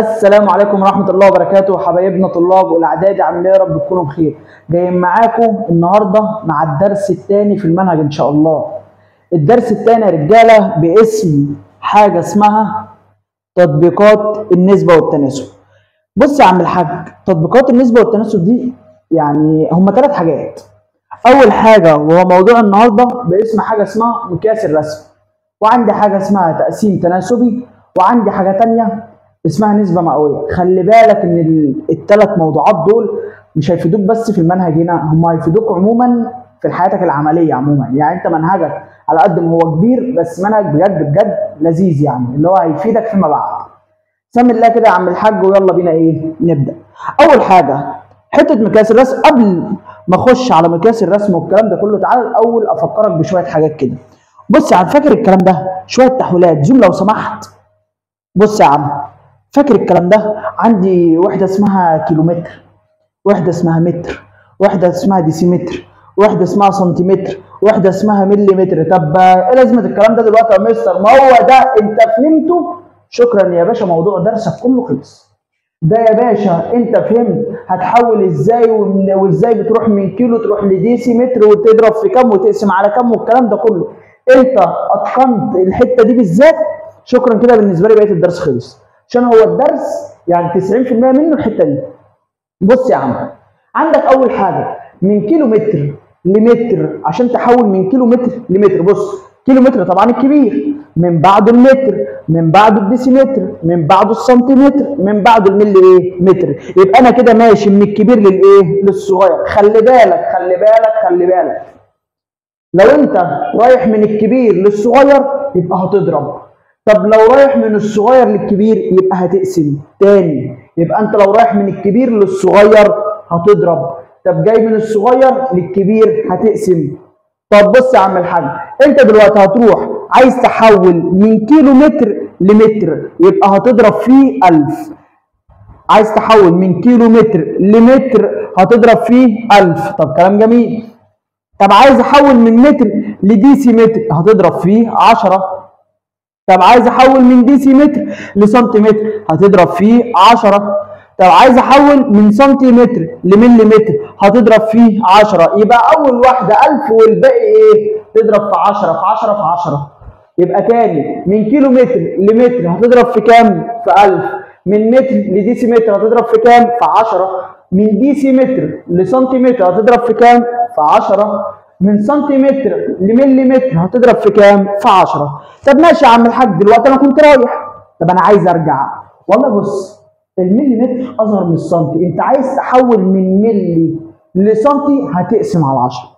السلام عليكم ورحمة الله وبركاته حبايبنا طلاب والإعدادي، عاملين إيه؟ يا رب تكونوا بخير. جايين معاكم النهارده مع الدرس الثاني في المنهج إن شاء الله. الدرس الثاني يا رجالة باسم حاجة اسمها تطبيقات النسبة والتناسب. بص يا عم الحاج، تطبيقات النسبة والتناسب دي يعني هما 3 حاجات. أول حاجة وهو موضوع النهارده باسم حاجة اسمها مقياس الرسم، وعندي حاجة اسمها تقسيم تناسبي، وعندي حاجة تانية اسمها نسبة مئوية. خلي بالك ان ال3 موضوعات دول مش هيفيدوك بس في المنهج هنا، هم هيفيدوك عموما في حياتك العملية عموما. يعني انت منهجك على قد ما هو كبير بس منهج بجد بجد لذيذ، يعني اللي هو هيفيدك فيما بعد. سمي الله كده يا عم الحاج ويلا بينا نبدأ. اول حاجة حتة مقياس الرسم. قبل ما اخش على مقياس الرسم والكلام ده كله، تعال الاول افكرك بشوية حاجات كده. بص يا عم، فاكر الكلام ده؟ شوية تحويلات زوم لو سمحت. بص يا عم، فاكر الكلام ده؟ عندي وحدة اسمها كيلومتر، وحدة اسمها متر، وحدة اسمها ديسيمتر، وحدة اسمها سنتيمتر، وحدة اسمها مليمتر. طب ايه لازمة الكلام ده دلوقتي يا مستر؟ ما هو ده انت فهمته، شكرا يا باشا، موضوع درسك كله خلص. ده يا باشا انت فهمت هتحول ازاي وازاي بتروح من كيلو تروح لديسيمتر وتضرب في كام وتقسم على كام والكلام ده كله. انت اتقنت الحتة دي بالذات، شكرا كده بالنسبة لي، بقية الدرس خلص. عشان هو الدرس يعني 90% منه الحته دي. بص يا عم، عندك اول حاجه من كيلو متر لمتر، عشان تحول من كيلو متر لمتر. بص، كيلو متر طبعا الكبير، من بعده المتر، من بعده الديسيمتر، من بعده السنتيمتر، من بعده الملي متر. يبقى انا كده ماشي من الكبير للصغير. خلي بالك خلي بالك خلي بالك، لو انت رايح من الكبير للصغير يبقى هتضرب. طب لو رايح من الصغير للكبير يبقى هتقسم تاني. يبقى انت لو رايح من الكبير للصغير هتضرب، طب جاي من الصغير للكبير هتقسم. طب بص يا عم الحاج، انت دلوقتي هتروح عايز تحول من كيلو متر لمتر، يبقى هتضرب فيه 1000. عايز تحول من كيلو متر لمتر هتضرب فيه 1000. طب كلام جميل. طب عايز احول من متر لديسيمتر هتضرب فيه 10. طب عايز احول من ديسيمتر لسنتيمتر هتضرب فيه 10. طب عايز احول من سنتيمتر لمليمتر هتضرب فيه 10. يبقى اول واحده 1000 والباقي تضرب في 10 في 10 في 10. يبقى تاني، من كيلو متر لمتر هتضرب في كام؟ في 1000. من متر لديسيمتر هتضرب في كام؟ في 10. من ديسيمتر لسنتيمتر هتضرب في كام؟ في 10. من سنتيمتر لمليمتر هتضرب في كام؟ في 10. طب ماشي يا عم الحاج، دلوقتي انا كنت رايح، طب انا عايز ارجع. والله بص، المليمتر اصغر من السنتي، انت عايز تحول من ملي لسنتي هتقسم على 10.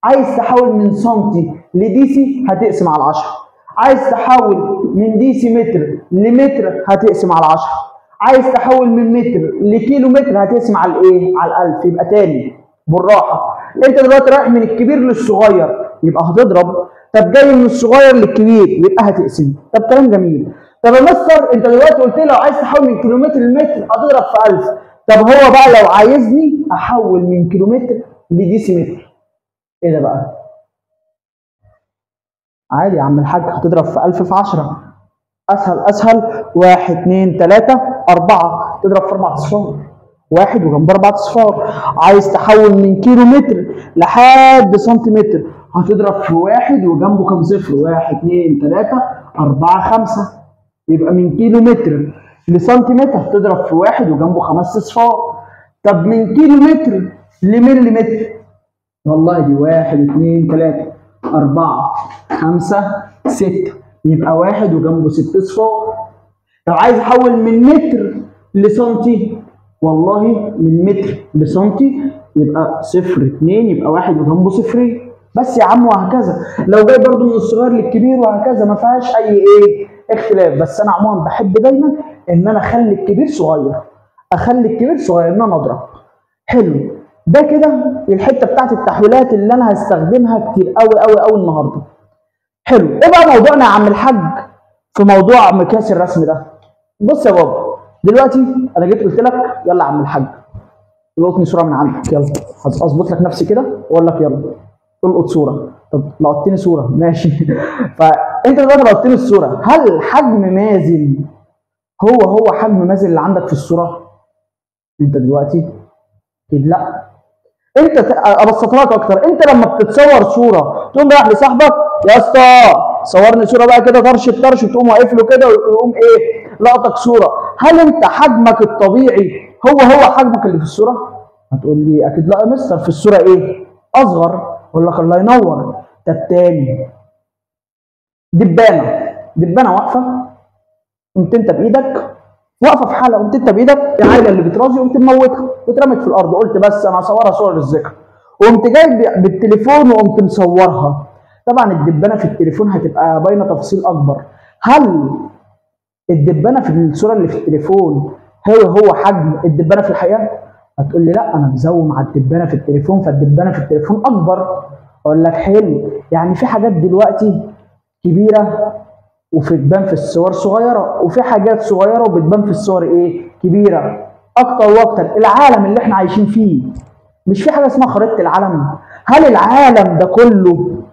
عايز تحول من سنتي لديسي هتقسم على 10. عايز تحول من ديسيمتر لمتر هتقسم على 10. عايز تحول من متر لكيلو متر هتقسم على على 1000. يبقى تاني بالراحه، انت دلوقتي رايح من الكبير للصغير يبقى هتضرب، طب جاي من الصغير للكبير يبقى هتقسم. طب كلام جميل. طب يا مستر انت دلوقتي قلت لي لو عايز تحول من كيلومتر لمتر هتضرب في 1000. طب هو بقى لو عايزني احول من كيلومتر لديسيمتر، ايه ده بقى؟ عادي يا عم الحاج، هتضرب في 1000 في 10. اسهل اسهل، 1 2 3 4، تضرب في 4 اصفار، 1 وجنب 4 اصفار. عايز تحول من كيلو متر لحد سنتيمتر هتضرب في 1 وجنبه كام صفر؟ 1 2 3 4 5. يبقى من كيلو متر لسنتيمتر هتضرب في 1 وجنبه 5 اصفار. طب من كيلو متر لمليمتر، والله دي 1 2 3 4 5 6، يبقى 1 وجنبه 6 اصفار. طب عايز احول من متر لسنتي، والله من متر لسنتي يبقى 0 2، يبقى 1 وجنبه 0. بس يا عم، وهكذا لو جاي برضو من الصغير للكبير وهكذا، ما فيهاش اي اختلاف. بس انا عموما بحب دايما ان انا اخلي الكبير صغير، اخلي الكبير صغير ان انا اضرب. حلو، ده كده الحته بتاعت التحويلات اللي انا هستخدمها كتير قوي قوي قوي النهارده. حلو، ايه بقى موضوعنا يا عم الحاج في موضوع مقياس الرسم ده؟ بص يا بابا، دلوقتي انا جيت قلت لك يلا يا عم الحاج القطني صوره من عندك، يلا هظبط لك نفسي كده واقول لك يلا القط صوره. طب لقطتني صوره ماشي فانت دلوقتي لقطتني الصوره، هل حجم مازن هو حجم مازن اللي عندك في الصوره؟ انت دلوقتي اكيد لا. انت ابسطها لك اكتر، انت لما بتتصور صوره تقوم رايح لصاحبك يا اسطى صورني صوره بقى كده طرش الطرش، وتقوم واقف له كده ويقوم ايه لقطك صوره، هل انت حجمك الطبيعي هو حجمك اللي في الصوره؟ هتقول لي اكيد لا يا مستر، في الصوره ايه اصغر. اقول لك الله ينور. طب تاني، دبانه واقفه، قمت انت بايدك واقفه في حاله، قمت انت بايدك العيله اللي بترازي قمت مموتها واترمت في الارض، قلت بس انا هصورها صور للذكر، وقمت جاي بالتليفون وقمت مصورها. طبعا الدبانه في التليفون هتبقى باينه تفاصيل اكبر. هل الدبانه في الصوره اللي في التليفون هو حجم الدبانه في الحقيقه؟ هتقول لي لا انا مزوم على الدبانه في التليفون، فالدبانه في التليفون اكبر. اقول لك حلو، يعني في حاجات دلوقتي كبيره وبتبان في الصور صغيره، وفي حاجات صغيره وبتبان في الصور ايه كبيره. اكتر واكتر العالم اللي احنا عايشين فيه، مش في حاجه اسمها خريطه العالم؟ هل العالم ده كله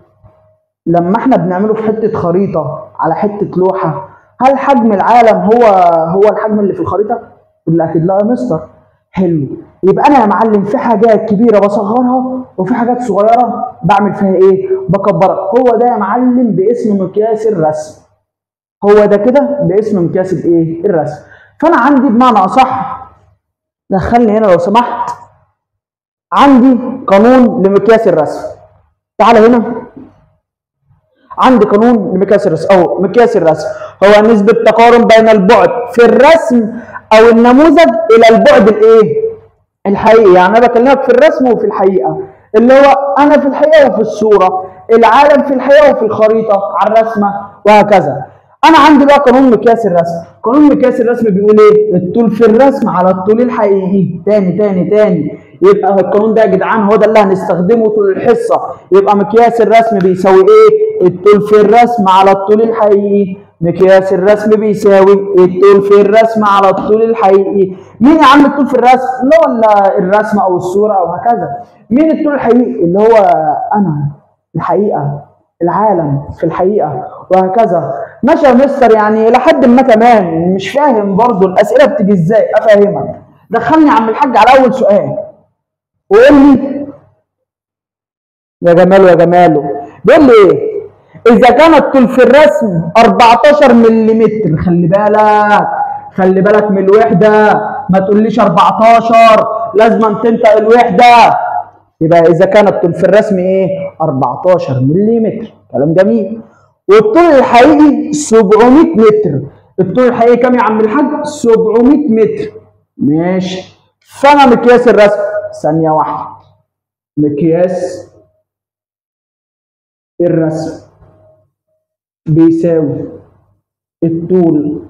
لما احنا بنعمله في حته خريطه على حته لوحه، هل حجم العالم هو الحجم اللي في الخريطه؟ يقول اكيد لا يا مستر. حلو، يبقى انا يا معلم في حاجات كبيره بصغرها وفي حاجات صغيره بعمل فيها ايه بكبرها. هو ده يا معلم باسم مقياس الرسم، هو ده كده باسم مقياس الايه الرسم. فانا عندي بمعنى اصح، دخلني هنا لو سمحت، عندي قانون لمقياس الرسم. تعالى هنا، عندي قانون لمقياس الرسم او مقياس الرسم هو نسبة تقارب بين البعد في الرسم او النموذج الى البعد الايه الحقيقي. يعني انا بكلمك في الرسم وفي الحقيقة، اللي هو انا في الحقيقة وفي الصورة، العالم في الحقيقة وفي الخريطة على الرسمة وهكذا. انا عندي بقى قانون مقياس الرسم. قانون مقياس الرسم بيقول ايه؟ الطول في الرسم على الطول الحقيقي. تاني يبقى القانون ده يا جدعان هو ده اللي هنستخدمه طول الحصه. يبقى مقياس الرسم بيساوي ايه؟ الطول في الرسم على الطول الحقيقي. مقياس الرسم بيساوي الطول في الرسم على الطول الحقيقي. مين يا عم الطول في الرسم؟ اللي هو الرسمه او الصوره او هكذا. مين الطول الحقيقي؟ اللي هو انا، الحقيقه، العالم في الحقيقه وهكذا. ماشي يا مستر، يعني الى حد ما تمام، مش فاهم برضو الاسئله بتيجي ازاي. افهمك، دخلني يا عم الحاج على اول سؤال وقول لي يا جماله يا جماله. بيقول لي ايه؟ اذا كان الطول في الرسم 14 ملم، خلي بالك من الوحده، ما تقوليش 14، لازم تنطق الوحده. يبقى اذا كان الطول في الرسم ايه 14 ملم، كلام جميل. والطول الحقيقي 700 متر. الطول الحقيقي كام يا عم الحاج؟ 700 متر. ماشي. فانا مقياس الرسم، ثانيه واحده، مقياس الرسم بيساوي الطول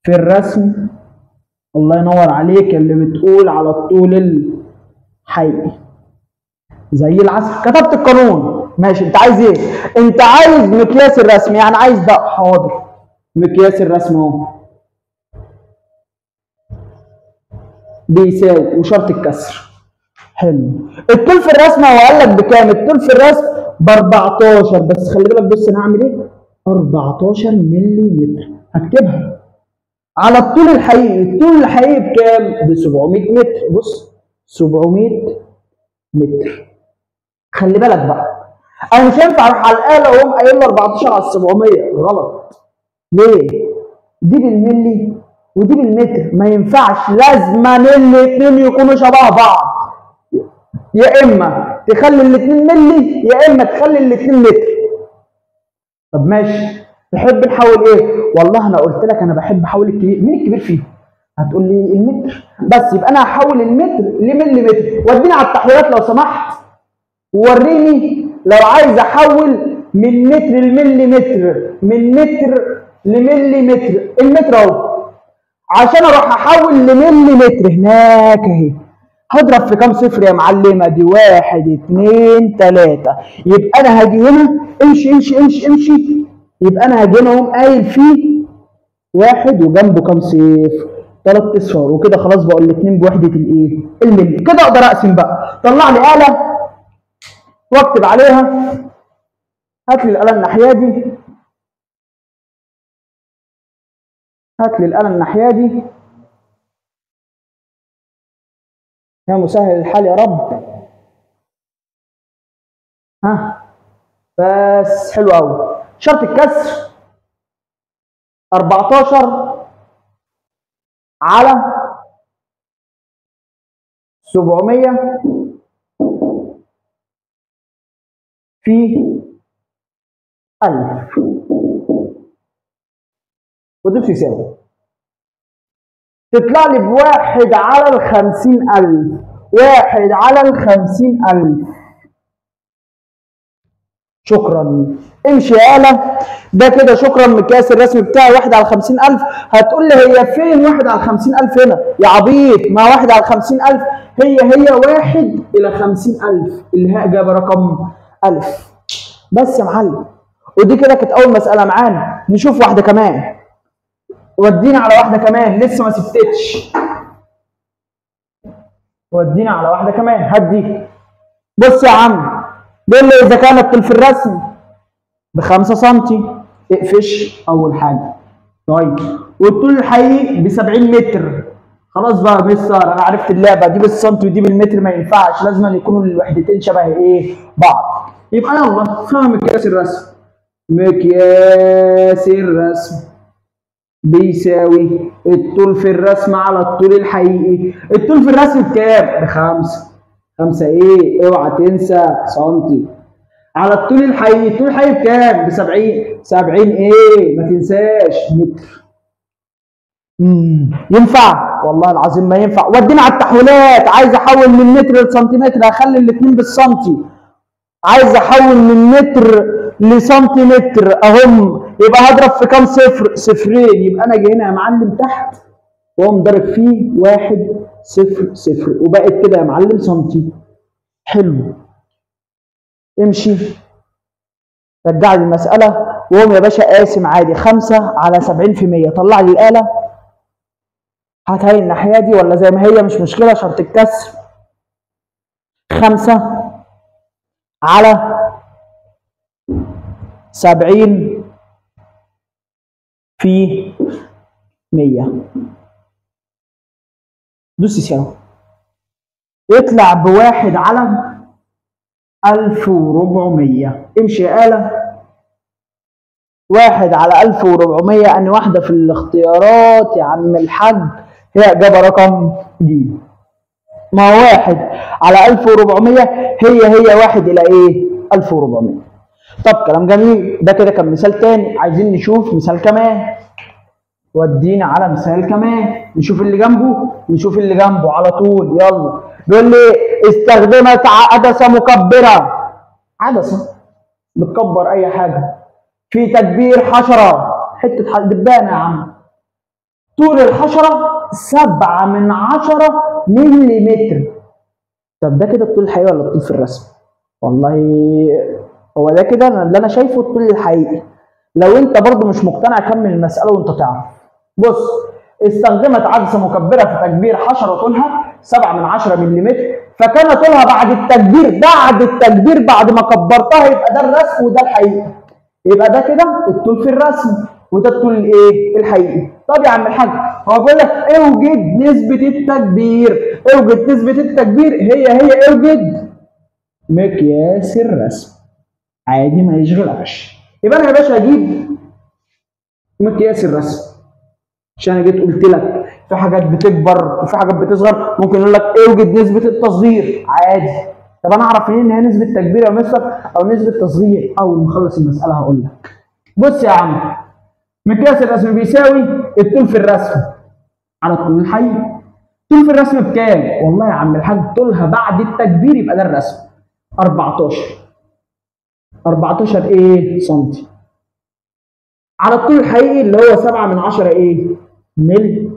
في الرسم، الله ينور عليك اللي بتقول على الطول الحقيقي زي العسل. كتبت القانون ماشي. انت عايز ايه؟ انت عايز مقياس الرسم، يعني عايز ده. حاضر، مقياس الرسم اهو بيساوي وشرط الكسر. حلو. الطول في الرسم هو قال لك بكام؟ الطول في الرسم ب 14، بس خلي بالك بص انا هعمل ايه؟ 14 ملم هكتبها على الطول الحقيقي. الطول الحقيقي بكام؟ ب 700 متر. بص 700 متر. خلي بالك بقى، انا مش هينفع اروح على الاله واقوم قايل له 14 على 700، غلط. ليه؟ دي بالملي ودي بالمتر، ما ينفعش، لازما الاثنين يكونوا شبه بعض. يا اما تخلي الاثنين ملي يا اما تخلي الاثنين متر. طب ماشي، تحب نحول ايه؟ والله انا قلت لك انا بحب احول الكبير. مين الكبير فيهم؟ هتقول لي المتر. بس يبقى انا هحول المتر لملي متر. وديني على التحويلات لو سمحت، ووريني لو عايز احول من متر لملي متر، من متر لملي متر. المتر اهو، عشان اروح احول لملي متر هناك اهي هضرب في كام صفر يا معلمه؟ دي 1 2 3. يبقى انا هاجي هنا، امشي. يبقى انا هاجي هنا اقوم قايل فيه واحد وجنبه كام صفر؟ 3 اصفار. وكده خلاص بقوا الاثنين بوحده الايه؟ الملي. كده اقدر اقسم بقى. طلع لي آلة واكتب عليها. هات لي الآلة الناحية دي هات لي الآلة الناحية دي. يا مسهل الحال يا رب. ها بس حلو قوي. شرط الكسر 14 على 700 في 1000 ودوس يساوي. تطلع لي بواحد على ال50,000. 1 على ال50,000. شكرا. امشي يا آلة. ده كده شكرا مقياس الرسم بتاعي 1 على 50,000. هتقول لي هي فين 1 على 50,000 هنا؟ يا عبيط، ما 1 على 50,000 هي 1 إلى 50,000 اللي هي إجابة رقم ألف. بس يا معلم. ودي كده كانت أول مسألة معانا. نشوف واحدة كمان. ودينا على واحدة كمان لسه ما سبتتش. ودينا على واحدة كمان. هدي. بص يا عم، بيقول لي إذا كان الطول في الرسم ب5 سم اقفش أول حاجة. طيب والطول الحقيقي ب70 متر. خلاص بقى يا مستر أنا عرفت اللعبة دي بالسنتي ودي بالمتر ما ينفعش، لازم يكونوا الوحدتين شبه إيه؟ بعض. يبقى يلا فهم مقياس الرسم. مقياس الرسم بيساوي الطول في الرسم على الطول الحقيقي. الطول في الرسم بكام؟ ب5. 5 ايه؟ اوعى تنسى سنتي. على الطول الحقيقي، الطول الحقيقي بكام؟ ب70. 70 ايه؟ ما تنساش متر. ينفع؟ والله العظيم ما ينفع. ودينا على التحويلات. عايز احول من متر لسنتيمتر هخلي الاثنين بالسنتي. عايز احول من متر لسنتيمتر اهم، يبقى هضرب في كام صفر؟ صفرين. يبقى انا اجي هنا يا معلم تحت واقوم ضارب فيه 1 0 0 وبقت كده يا معلم سنتي. حلو. امشي. رجع لي المسألة وقوم يا باشا قاسم عادي 5 على 70 في 100. طلع لي الآلة. هاتها لي الناحية دي ولا زي ما هي مش مشكلة. شرط الكسر 5 على 70 في 100. دوس يساوي. يطلع ب1 على 1400. امشي يا آلة. 1 على 1400 أني واحدة في الاختيارات يا عم الحاج هي إجابة رقم ج. ما هو 1 على 1400 هي 1 إلى إيه؟ 1400. طب كلام جميل. ده كده كان مثال تاني. عايزين نشوف مثال كمان. ودينا على مثال كمان. نشوف اللي جنبه. نشوف اللي جنبه على طول. يلا. بيقول لي استخدمت عدسة مكبرة. عدسة بتكبر أي حاجة. في تكبير حشرة. حتة دبانة يا عم. طول الحشرة 7/10 ملم. طب ده كده الطول الحقيقي ولا الطول في الرسم؟ والله هو ده كده اللي أنا شايفه الطول الحقيقي. لو أنت برضو مش مقتنع كمل المسألة وأنت تعرف. بص، استخدمت عدسة مكبرة في تكبير حشرة طولها 7/10 ملم، فكان طولها بعد التكبير بعد ما كبرتها يبقى ده الرسم وده الحقيقي. يبقى ده كده الطول في الرسم وده الطول الايه؟ الحقيقي. طب يا عم الحاج هو بيقول لك اوجد نسبة التكبير. اوجد نسبة التكبير هي اوجد مقياس الرسم. عادي ما يشغلكش. يبقى انا يا باشا هجيب مقياس الرسم. عشان انا جيت قلت لك في حاجات بتكبر وفي حاجات بتصغر. ممكن يقول لك اوجد نسبة التصغير عادي. طب انا اعرف منين ان هي نسبة تكبير يا مستر او نسبة تصغير؟ اول ما اخلص المسألة هقول لك. بص يا عم، مقياس الرسم بيساوي الطول في الرسم على الطول الحقيقي. الطول في الرسم بكام؟ والله يا عم الحاج طولها بعد التكبير يبقى ده الرسم 14 ايه؟ سنتي. على الطول الحقيقي اللي هو 7/10 ايه؟ ملي.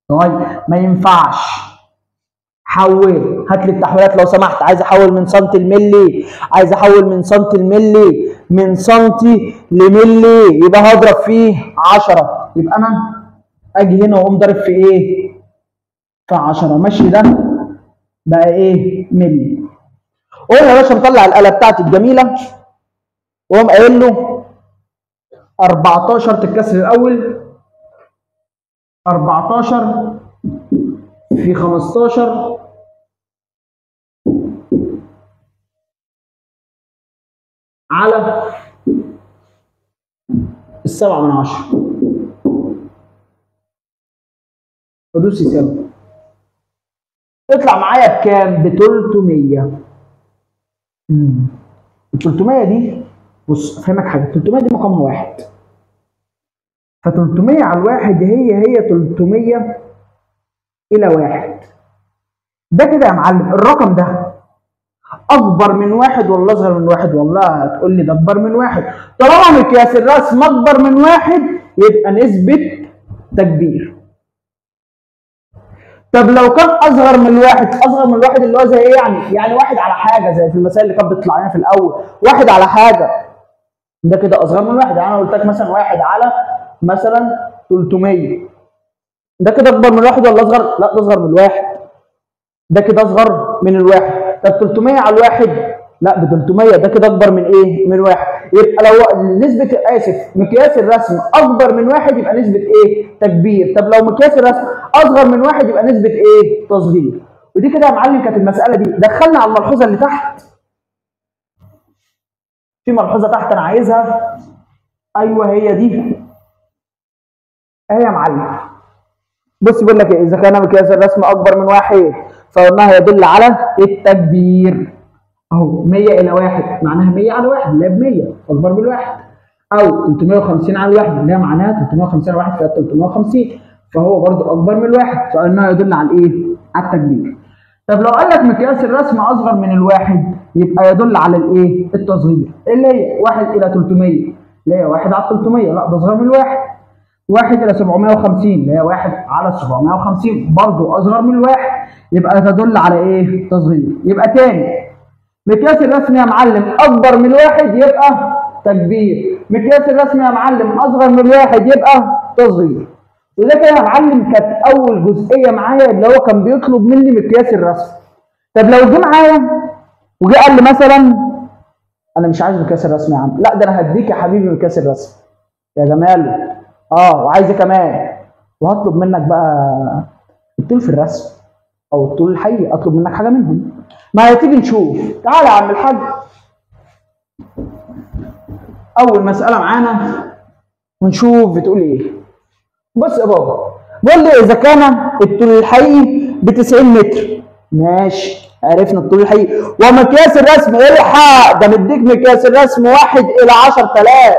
طيب ما ينفعش. حول. هات لي التحويلات لو سمحت. عايز احول من سنتي لملي. عايز احول من سنتي لملي. من سنتي لملي يبقى هضرب فيه 10. يبقى انا اجي هنا واقوم ضارب في ايه؟ في 10. ماشي. ده بقى ايه؟ ملي. قول يا باشا مطلع الآلة بتاعتي الجميلة واقوم قايل له 14 تتكسر الاول 14 في 15 على 7/10. حدوث يساوي، اطلع معايا بكام؟ ب 300. ال 300 دي، بص افهمك حاجه، 300 دي مقامها واحد، ف 300 على الواحد هي 300 الى واحد. ده كده يا معلم الرقم ده اكبر من واحد ولا اصغر من واحد؟ والله هتقول لي ده اكبر من واحد. طالما مقياس الرسم اكبر من واحد يبقى نسبه تكبير. طب لو كان اصغر من الواحد، اصغر من الواحد اللي هو زي ايه يعني؟ يعني واحد على حاجه، زي في المسائل اللي كانت بتطلع لنا في الاول، واحد على حاجه، ده كده اصغر من واحد. يعني انا قلت لك مثلا واحد على مثلا 300، ده كده اكبر من الواحد ولا اصغر؟ لا ده اصغر من الواحد، ده كده اصغر من الواحد. طب 300 على الواحد، لا ب 300 ده كده اكبر من ايه؟ من واحد. يبقى لو نسبة، اسف، مقياس الرسم اكبر من واحد يبقى نسبة ايه؟ تكبير. طب لو مقياس الرسم اصغر من واحد يبقى نسبة ايه؟ تصغير. ودي كده يا معلم كانت المسألة دي. دخلنا على الملحوظة اللي تحت. في ملحوظة تحت انا عايزها، ايوه هي دي اهي يا معلم. بص بيقول لك ايه؟ اذا كان مقياس الرسم اكبر من واحد فانها يدل على التكبير. اهو 100 الى 1 معناها 100 على 1 اللي هي ب 100 اكبر من الواحد، او 350 على 1 اللي هي معناها 350 على 1 فيها 350، فهو برضه اكبر من الواحد، فانه يدل على الايه؟ على التكبير. طب لو قال لك مقياس الرسم اصغر من الواحد يبقى يدل على الايه؟ التصغير، اللي هي 1 الى 300 اللي هي 1 على 300، لا ده اصغر من الواحد. 1 الى 750 اللي هي 1 على 750 برضه اصغر من الواحد، يبقى تدل على ايه؟ تصغير. يبقى تاني، مقياس الرسم يا معلم اكبر من الواحد يبقى تكبير، مقياس الرسم يا معلم اصغر من الواحد يبقى تصغير. وده كده يا معلم كانت اول جزئيه معايا اللي هو كان بيطلب مني مقياس الرسم. طب لو جه معايا وجه قال لي مثلا انا مش عايز مقياس الرسم يا عم، لا ده انا هديك يا حبيبي مقياس الرسم يا جمال، وعايز إيه كمان؟ وهطلب منك بقى الطول في الرسم او الطول الحقيقي، اطلب منك حاجه منهم. ما هتيجي نشوف. تعالى يا عم الحاج، اول مساله معانا ونشوف بتقول ايه. بص يا بابا، بيقول لي اذا كان الطول الحقيقي ب 90 متر، ماشي عرفنا الطول الحقيقي، ومقياس الرسم الحق ده مديك مقياس الرسم 1 الى 10000،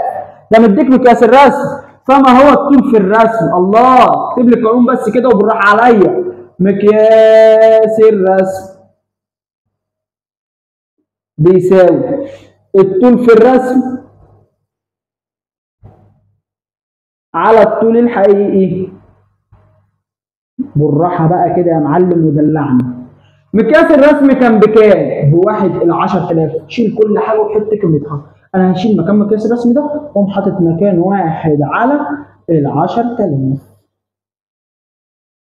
ده مديك مقياس الرسم، فما هو الطول في الرسم؟ الله، اكتب لي القانون بس كده وبالراحه عليا. مقياس الرسم بيساوي الطول في الرسم على الطول الحقيقي. بالراحه بقى كده يا معلم ودلعني. مقياس الرسم كان بكام؟ بواحد الى 10000. شيل كل حاجه وحط قيمتها. انا هشيل مكان مقياس الرسم ده واقوم حاطط مكان 1 على ال 10000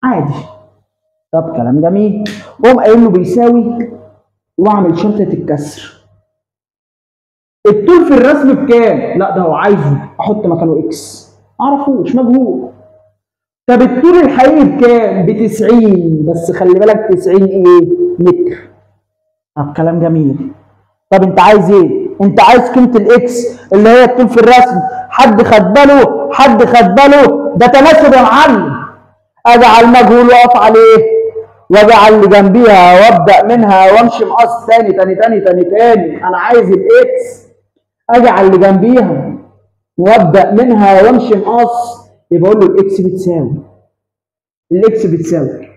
عادي. طب كلام جميل. واقوم قايل له بيساوي واعمل شرطه الكسر. الطول في الرسم بكام؟ لا ده هو عايزه احط مكانه اكس، معرفوش مجهول. طب الطول الحقيقي بكام؟ ب 90، بس خلي بالك 90 ايه؟ متر. طب كلام جميل. طب انت عايز ايه؟ انت عايز قيمه الاكس اللي هي الطول في الرسم. حد خد باله؟ حد خد باله؟ ده تناسب يا معلم. اجعل مجهول واقف عليه واجعل اللي جنبيها وابدا منها وامشي مقص تاني تاني تاني تاني تاني. انا عايز الاكس، اجعل اللي جنبيها وابدا منها وامشي مقص، يبقى اقول له الاكس بتساوي، الاكس بتساوي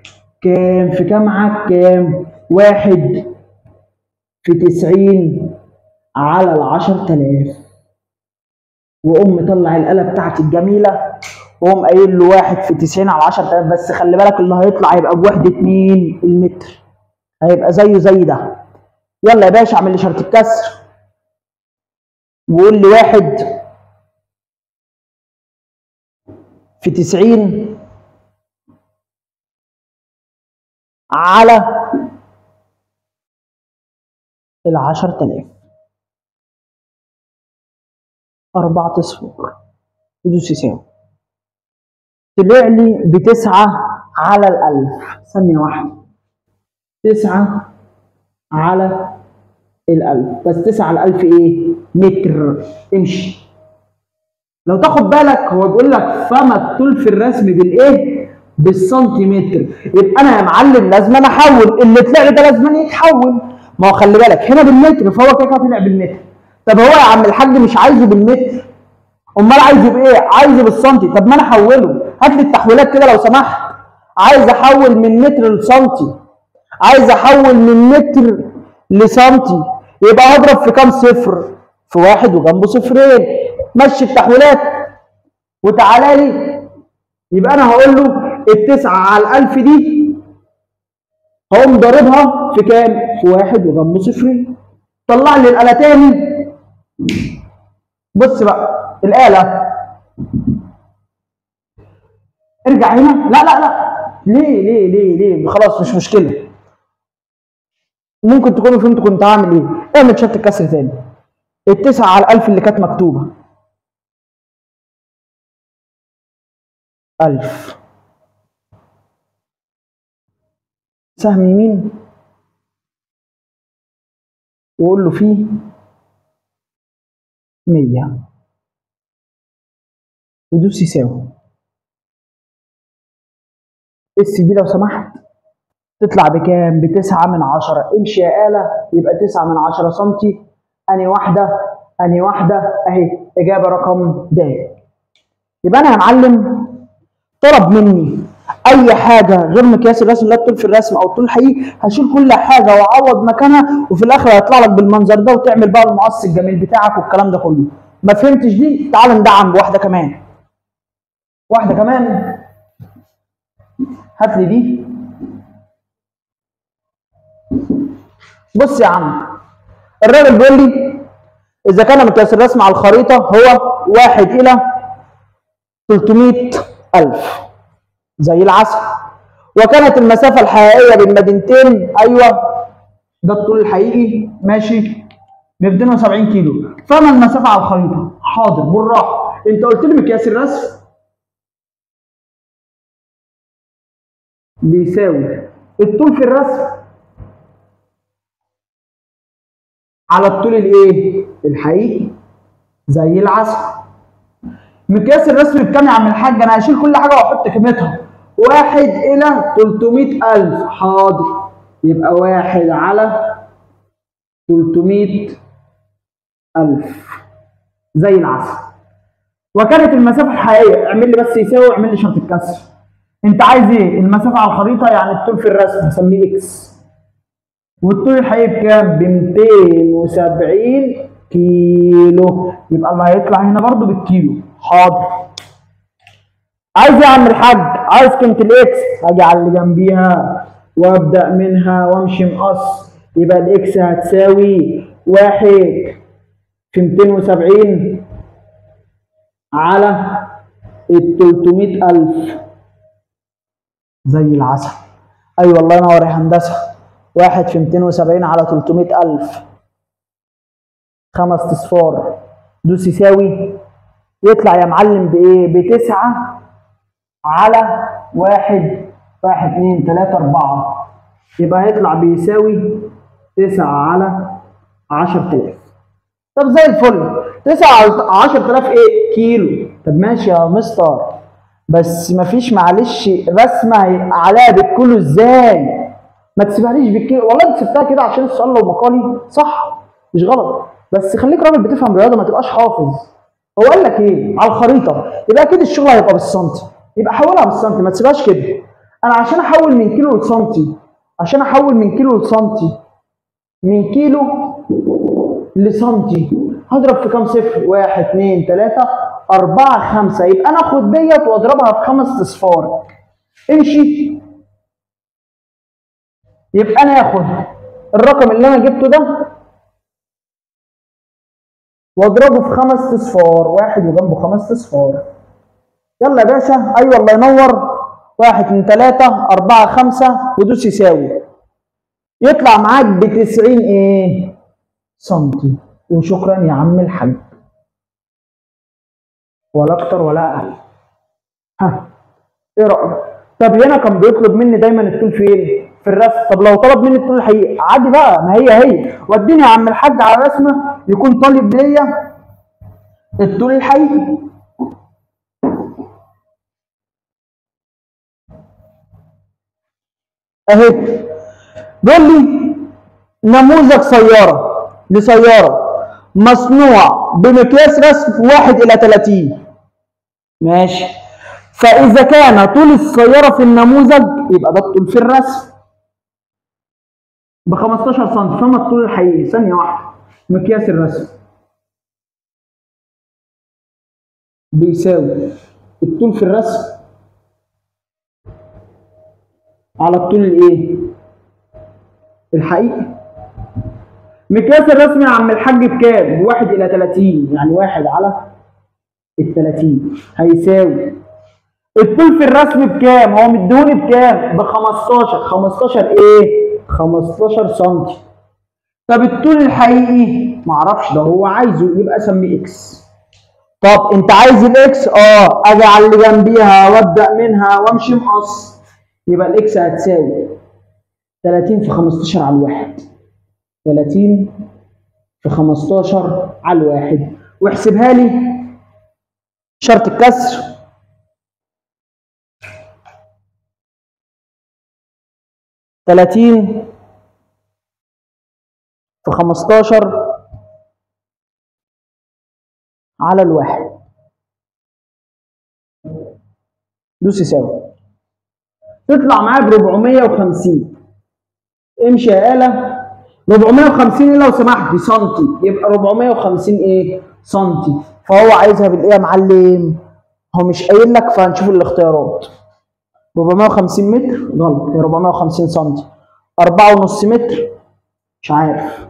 كام في كام معاك؟ كام؟ 1 في 90 على ال 10000. وقوم مطلع الاله بتاعتي الجميله وقوم قايل له 1 في 90 على 10000، بس خلي بالك اللي هيطلع هيبقى بوحده 2 المتر، هيبقى زيه زي ده. يلا يا باشا اعمل لي شرط الكسر وقول لي 1 في 90 على ال 10000. 4 اصفار ودوس يساوي. طلع لي ب9 على ال1000. ثانية واحدة. 9 على ال1000، بس 9 على ال1000 ايه؟ متر. امشي. لو تاخد بالك هو بيقول لك فما الطول في الرسم بالايه؟ بالسنتيمتر. يبقى انا يا معلم لازم انا احول، اللي طلع لي ده لازم يتحول. ما هو خلي بالك هنا بالمتر، فهو كده كده طلع بالمتر. طب هو يا عم الحاج مش عايزه بالمتر، امال عايزه بايه؟ عايزه بالسنتي. طب ما انا احوله، هات لي التحويلات كده لو سمحت. عايز احول من متر لسنتي، عايز احول من متر لسنتي، يبقى هضرب في كام صفر؟ في واحد وجنبه صفرين. مشي التحويلات وتعالى لي. يبقى انا هقول له ال9 على ال1000 دي هقوم ضاربها في كام؟ في واحد وجنبه صفرين. طلع لي الآلة تاني. بص بقى الآلة، ارجع هنا. لا لا لا، ليه خلاص مش مشكلة. ممكن تكونوا فهمتوا كنت هعمل ايه. اعمل شرط الكسر تاني. ال9 على ال1000 اللي كانت مكتوبة 1000 سهم يمين وقول له فيه 100 ودوس يساوي. اس دي لو سمحت تطلع بكام؟ ب9/10. امشي يا آلة. يبقى 9/10 سنتي. أنهي واحدة أهي إجابة رقم د. يبقى أنا يا معلم طلب مني أي حاجة غير مقياس الرسم، لا الطول في الرسم أو الطول الحقيقي، هشيل كل حاجة وأعوض مكانها، وفي الآخر هيطلع لك بالمنظر ده، وتعمل بقى المقص الجميل بتاعك والكلام ده كله. ما فهمتش دي؟ تعال ندعم بواحدة كمان. واحدة كمان. هات لي دي. بص يا عم، الراجل بيقول لي إذا كان مقياس الرسم على الخريطة هو 1/300,000 زي العسل، وكانت المسافة الحقيقية بين مدينتين، أيوه ده الطول الحقيقي ماشي، 270 كيلو، فما المسافة على الخريطة؟ حاضر بالراحة. أنت قلت لي مقياس الرسم بيساوي الطول في الرسم على الطول الايه؟ الحقيقي زي العسل. مقياس الرسم بكام يا عم الحاج؟ انا هشيل كل حاجه واحط قيمتها. 1/300,000. حاضر، يبقى 1/300,000 زي العسل. وكانت المسافه الحقيقيه، اعمل لي بس يساوي، اعمل لي شرط الكسر. انت عايز ايه؟ المسافه على الخريطه يعني الطول في الرسم هسميه اكس، والطول الحقيقي بكام؟ ب270 كيلو، يبقى اللي هيطلع هنا برضو بالكيلو. حاضر. عايز ايه يا عم الحاج؟ عايز قيمة الاكس، هاجي على اللي جنبيها وابدأ منها وامشي مقص. يبقى الاكس هتساوي 1/270 على 300,000 زي العسل. ايوه الله ينور يا هندسة. 1/270 على 300,000، 5 اصفار. دوس يساوي. يطلع يا معلم بايه؟ ب9 على 1 2 3 4، يبقى هيطلع بيساوي 9 على 10,000. طب زي الفل. 9 على 10,000 ايه؟ كيلو. طب ماشي يا مستر، بس مفيش معلش رسمه هيبقى عليها بالكيلو ازاي؟ ما تسيبهاليش بالكيلو. والله انت سبتها كده عشان السؤال لو مقالي صح مش غلط، بس خليك راجل بتفهم رياضه، ما تبقاش حافظ. هو قال لك ايه؟ على الخريطه، يبقى اكيد الشغل هيبقى بالسنتي، يبقى حولها بالسنتي، ما تسيبهاش كده. انا عشان احول من كيلو لسنتي، عشان احول من كيلو لسنتي، من كيلو لسنتي، هضرب في كام صفر؟ 1 2 3 4 5، يبقى انا اخد ديت واضربها في 5 اصفار. امشي. يبقى انا اخد الرقم اللي انا جبته ده واضربه في 5 اصفار، واحد وجنبه 5 اصفار. يلا يا باشا. ايوه الله ينور. 1 2 3 4 5 ودوس يساوي. يطلع معاك ب90 ايه؟ سنتي. وشكرا يا عم الحاج، ولا اكتر ولا اقل. ها ايه رايك؟ طب هنا كان بيطلب مني دايما الطول فين؟ في الرسم. طب لو طلب مني الطول الحقيقي عادي بقى، ما هي وديني يا عم الحاج على رسمه يكون طالب ليا الطول الحقيقي. اهي بيقول لي نموذج لسياره مصنوع بمقياس رسم 1:30. ماشي. فإذا كان طول السيارة في النموذج يبقى ده الطول في الرسم ب 15 سم، فما الطول الحقيقي؟ ثانية واحدة، مقياس الرسم بيساوي الطول في الرسم على الطول الايه؟ الحقيقي. مقياس الرسم يا عم الحاج بكام؟ ب 1:30، يعني 1/30 هيساوي الطول في الرسم بكام؟ هو مديهوني بكام؟ ب 15. 15 ايه؟ 15 سم. طب الطول الحقيقي معرفش، ده هو عايزه، يبقى اسميه اكس. طب انت عايز الاكس؟ اجي على اللي جنبيها وابدا منها وامشي مقص، يبقى الاكس هتساوي 30 في 15 على الواحد. 30 في 15 على الواحد، واحسبها لي شرط الكسر. 30 في 15 على الواحد، دوس يساوي، تطلع معايا ب 450. امشي يا آلة. 450 ايه لو سمحت؟ سنتي، يبقى 450 ايه؟ سنتي. فهو عايزها بالايه يا معلم؟ هو مش قايل لك، فهنشوف الاختيارات. 450 متر غلط، هي 450 سنتي. 4.5 متر مش عارف.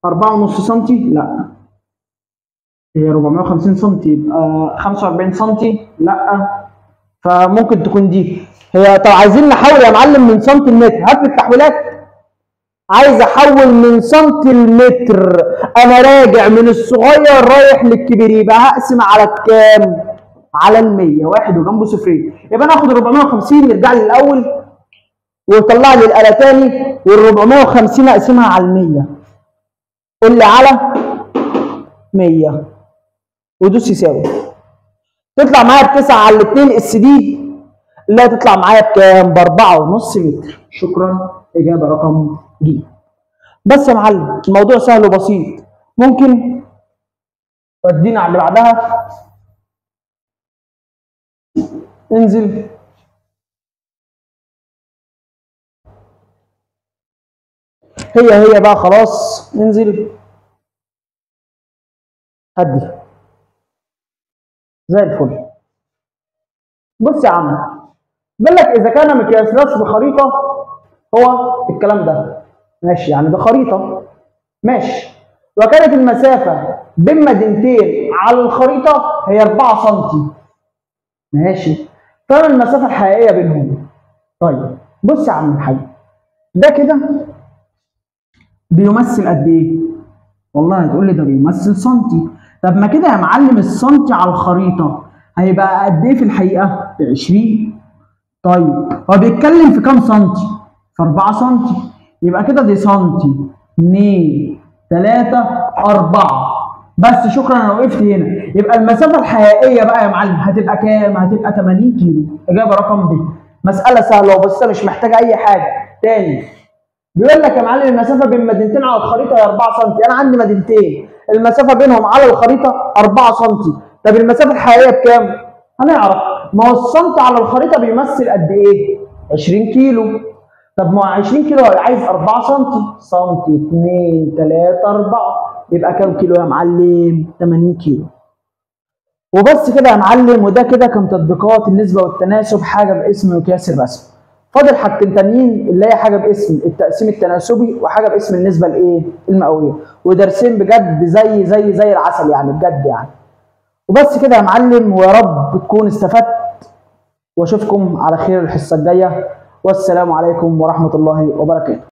4.5 سنتي لا، هي 450 سنتي، يبقى 45 سنتي لا، فممكن تكون دي هي. طب عايزين نحول يا معلم من سنتي لمتر، هات لي التحويلات. عايز احول من سنتي لمتر، انا راجع من الصغير رايح للكبير، يبقى هقسم على الكام؟ على ال100، واحد وجنبه صفرين، يبقى انا اخد ال 450 نرجع لي الاول ويطلع لي الاله تاني، وال 450 اقسمها على ال100. قول لي على 100 ودوس يساوي، تطلع معايا ب9 على ال2. اس دي اللي هتطلع معايا بكام؟ ب4.5 متر. شكرا، اجابه رقم ج. بس يا معلم الموضوع سهل وبسيط. ممكن ودينا على اللي بعدها. انزل. هي بقى خلاص، انزل هدي زي الفل. بص يا عم، بيقول لك اذا كان مقياس رسم خريطه هو الكلام ده ماشي، يعني ده خريطه ماشي، وكانت المسافه بين مدينتين على الخريطه هي 4 سم ماشي، فما المسافه الحقيقيه بينهم؟ طيب بص يا عم الحاج، ده كده بيمثل قد ايه؟ والله هتقول لي ده بيمثل سنتي. طب ما كده يا معلم السنتي على الخريطه هيبقى قد ايه في الحقيقه؟ ب 20. طيب هو بيتكلم في كام سنتي؟ في 4 سنتي، يبقى كده دي سنتي 2 3 4 بس. شكرا انا وقفت هنا. يبقى المسافه الحقيقيه بقى يا معلم هتبقى كام؟ هتبقى 80 كيلو. اجابه رقم ب. مساله سهله وبسيطه مش محتاجه اي حاجه تاني. بيقول لك يا معلم المسافه بين مدينتين على الخريطه هي 4 سم، انا عندي مدينتين المسافه بينهم على الخريطه 4 سم. طب المسافه الحقيقيه بكام؟ هنعرف. ما هو السنتي على الخريطه بيمثل قد ايه؟ 20 كيلو. طب ما هو 20 كيلو عايز 4 سم، سنتي 2 3 4، يبقى كام كيلو يا معلم؟ 80 كيلو. وبس كده يا معلم. وده كده كان تطبيقات النسبه والتناسب، حاجه باسم مقياس الرسم. فاضل حاجتين تانيين، اللي هي حاجه باسم التقسيم التناسبي وحاجه باسم النسبه الايه؟ المئويه، ودرسين بجد زي العسل يعني، بجد يعني. وبس كده يا معلم، ويا رب تكون استفدت، واشوفكم على خير الحصه الجايه، والسلام عليكم ورحمه الله وبركاته.